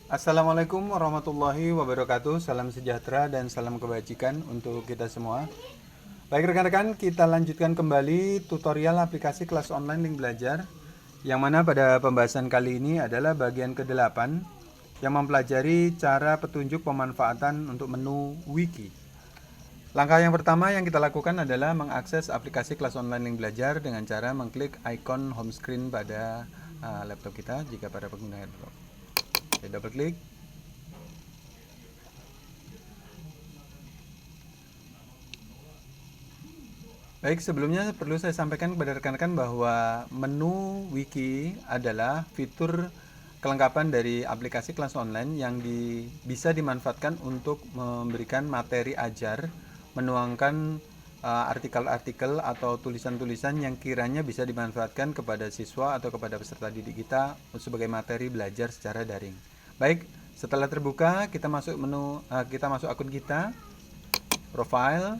Assalamualaikum warahmatullahi wabarakatuh. Salam sejahtera dan salam kebajikan untuk kita semua. Baik rekan-rekan, kita lanjutkan kembali tutorial aplikasi kelas online Link Belajar. Yang mana pada pembahasan kali ini adalah bagian ke-8 yang mempelajari cara petunjuk pemanfaatan untuk menu wiki. Langkah yang pertama yang kita lakukan adalah mengakses aplikasi kelas online Link Belajar dengan cara mengklik icon home screen pada laptop kita jika pada pengguna laptop. Oke, double klik. Baik, sebelumnya perlu saya sampaikan kepada rekan-rekan bahwa menu wiki adalah fitur kelengkapan dari aplikasi kelas online yang bisa dimanfaatkan untuk memberikan materi ajar, menuangkan artikel-artikel atau tulisan-tulisan yang kiranya bisa dimanfaatkan kepada siswa atau kepada peserta didik kita sebagai materi belajar secara daring. Baik, setelah terbuka kita masuk kita masuk akun kita, profile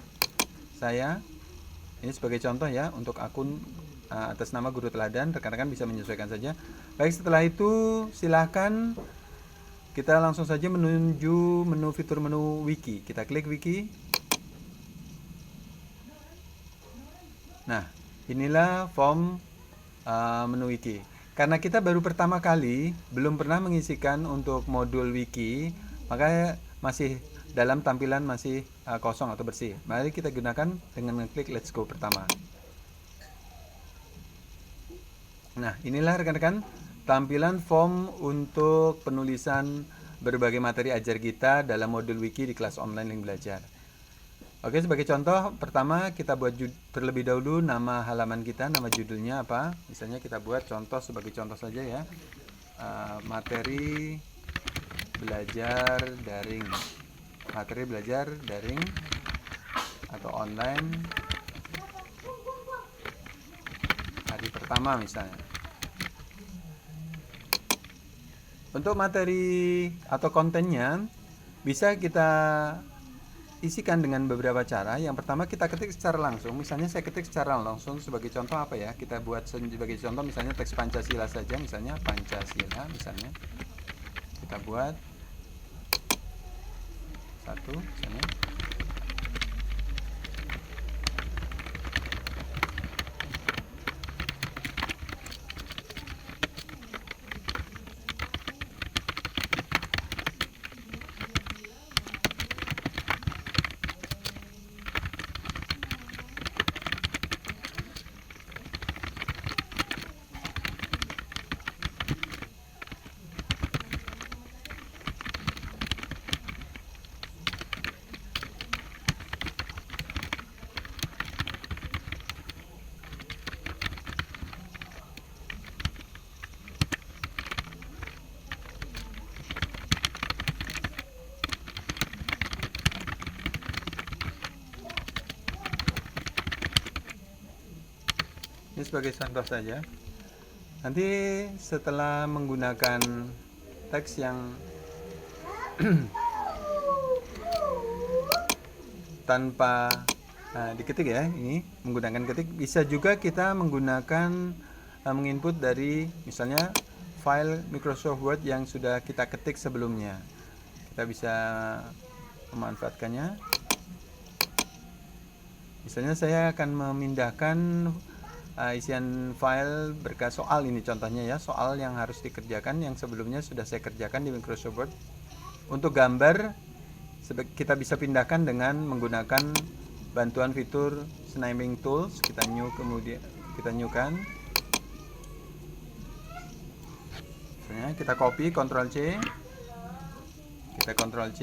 saya. Ini sebagai contoh ya untuk akun atas nama Guru Teladan, rekan-rekan bisa menyesuaikan saja. Baik, setelah itu silahkan kita langsung saja menuju menu fitur menu wiki. Kita klik wiki. Nah, inilah form menu wiki. Karena kita baru pertama kali, belum pernah mengisikan untuk modul wiki, maka masih dalam tampilan masih kosong atau bersih. Mari kita gunakan dengan mengklik let's go pertama. Nah, inilah rekan-rekan tampilan form untuk penulisan berbagai materi ajar kita dalam modul wiki di kelas online Link Belajar. Oke, sebagai contoh, pertama kita buat terlebih dahulu nama halaman kita, nama judulnya apa. Misalnya kita buat contoh sebagai contoh saja ya. Materi belajar daring. Materi belajar daring atau online hari pertama misalnya. Untuk materi atau kontennya bisa kita isikan dengan beberapa cara. Yang pertama kita ketik secara langsung. Misalnya saya ketik secara langsung sebagai contoh apa ya? Kita buat sebagai contoh misalnya teks Pancasila saja, misalnya Pancasila misalnya. Kita buat satu misalnya. Ini sebagai contoh saja. Nanti setelah menggunakan teks yang tanpa diketik ya, ini menggunakan ketik, bisa juga kita menggunakan menginput dari misalnya file Microsoft Word yang sudah kita ketik sebelumnya. Kita bisa memanfaatkannya. Misalnya saya akan memindahkan isian file berkas soal ini contohnya ya, soal yang harus dikerjakan yang sebelumnya sudah saya kerjakan di Microsoft Word. Untuk gambar kita bisa pindahkan dengan menggunakan bantuan fitur snapping tools. Kita kemudian kita kan. Misalnya kita copy Ctrl C, kita Ctrl C,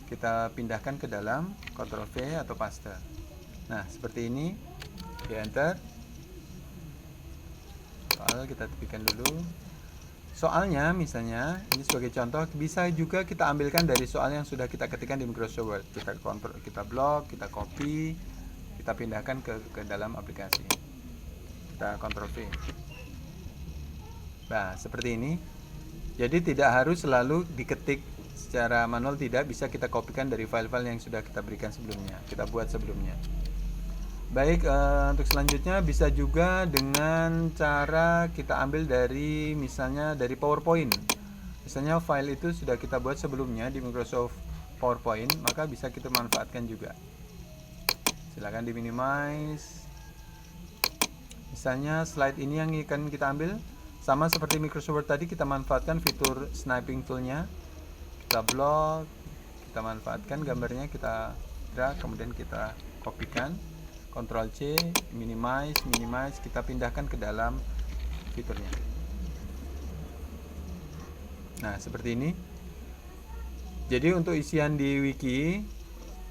kita pindahkan ke dalam Ctrl V atau paste. Nah, seperti ini. Di enter. Soal kita tepikan dulu. Soalnya misalnya ini sebagai contoh, bisa juga kita ambilkan dari soal yang sudah kita ketikkan di Microsoft Word. Kita blok, kita copy, kita pindahkan ke dalam aplikasi. Kita Ctrl V. Nah, seperti ini. Jadi tidak harus selalu diketik secara manual, tidak, bisa kita kopikan dari file-file yang sudah kita berikan sebelumnya, kita buat sebelumnya. Baik, untuk selanjutnya bisa juga dengan cara kita ambil dari misalnya dari PowerPoint. Misalnya file itu sudah kita buat sebelumnya di Microsoft PowerPoint, maka bisa kita manfaatkan juga. Silakan di minimize. Misalnya slide ini yang akan kita ambil, sama seperti Microsoft Word tadi, kita manfaatkan fitur sniping toolnya. Kita blok, kita manfaatkan gambarnya, kita drag, kemudian kita kopikan, Ctrl C, minimize, kita pindahkan ke dalam fiturnya. Nah, seperti ini. Jadi untuk isian di wiki,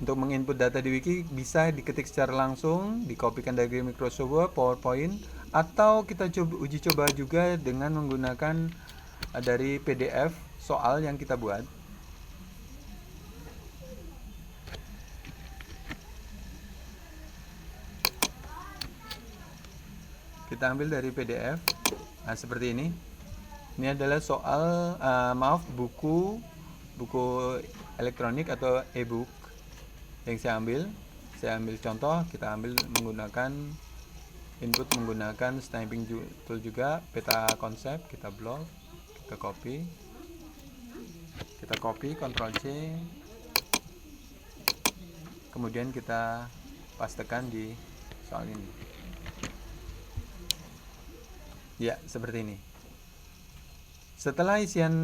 untuk menginput data di wiki bisa diketik secara langsung, dikopikan dari Microsoft Word, PowerPoint, atau kita uji coba juga dengan menggunakan dari PDF soal yang kita buat. Kita ambil dari PDF. Nah, seperti ini. Ini adalah soal buku elektronik atau e-book yang saya ambil contoh. Kita ambil menggunakan input menggunakan sniping tool juga, peta konsep. Kita blok, kita copy, Ctrl C, kemudian kita pastekan di soal ini. Ya, seperti ini. Setelah isian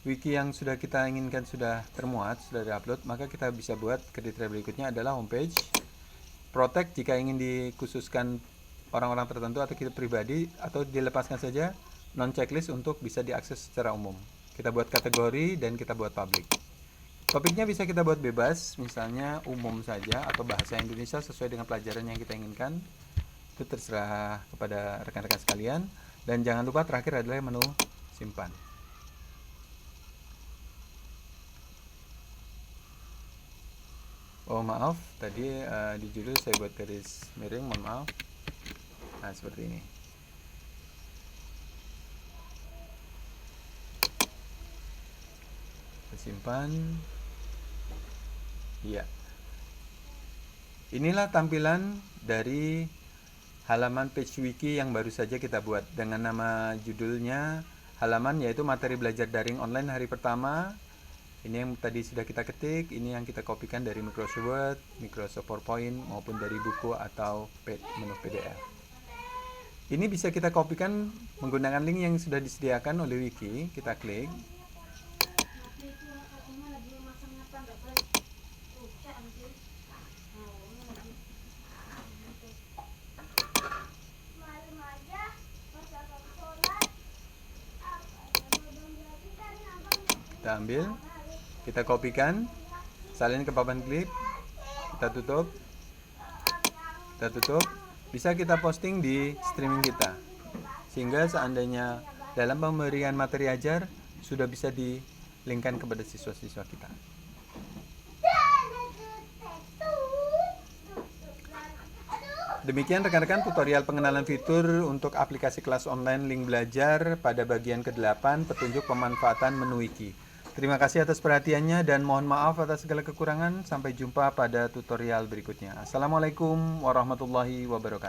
wiki yang sudah kita inginkan sudah termuat, sudah diupload, maka kita bisa buat kriteria berikutnya adalah homepage. Protect jika ingin dikhususkan orang-orang tertentu atau kita pribadi, atau dilepaskan saja non checklist untuk bisa diakses secara umum. Kita buat kategori dan kita buat public. Topiknya bisa kita buat bebas, misalnya umum saja atau bahasa Indonesia sesuai dengan pelajaran yang kita inginkan. Itu terserah kepada rekan-rekan sekalian. Dan jangan lupa terakhir adalah menu simpan. Oh maaf, tadi di judul saya buat garis miring, mohon maaf. Nah, seperti ini. Kita simpan. Iya. Inilah tampilan dari halaman page wiki yang baru saja kita buat dengan nama judulnya halaman, yaitu materi belajar daring online hari pertama. Ini yang tadi sudah kita ketik, ini yang kita kopikan dari Microsoft Word, Microsoft PowerPoint, maupun dari buku atau menu PDF. Ini bisa kita kopikan menggunakan link yang sudah disediakan oleh wiki. Kita klik. Kita ambil, kita kopikan, salin ke papan klip, kita tutup, bisa kita posting di streaming kita, sehingga seandainya dalam pemberian materi ajar sudah bisa di-linkkan kepada siswa-siswa kita. Demikian rekan-rekan tutorial pengenalan fitur untuk aplikasi kelas online Link Belajar pada bagian ke-8, petunjuk pemanfaatan menu wiki. Terima kasih atas perhatiannya dan mohon maaf atas segala kekurangan. Sampai jumpa pada tutorial berikutnya. Assalamualaikum warahmatullahi wabarakatuh.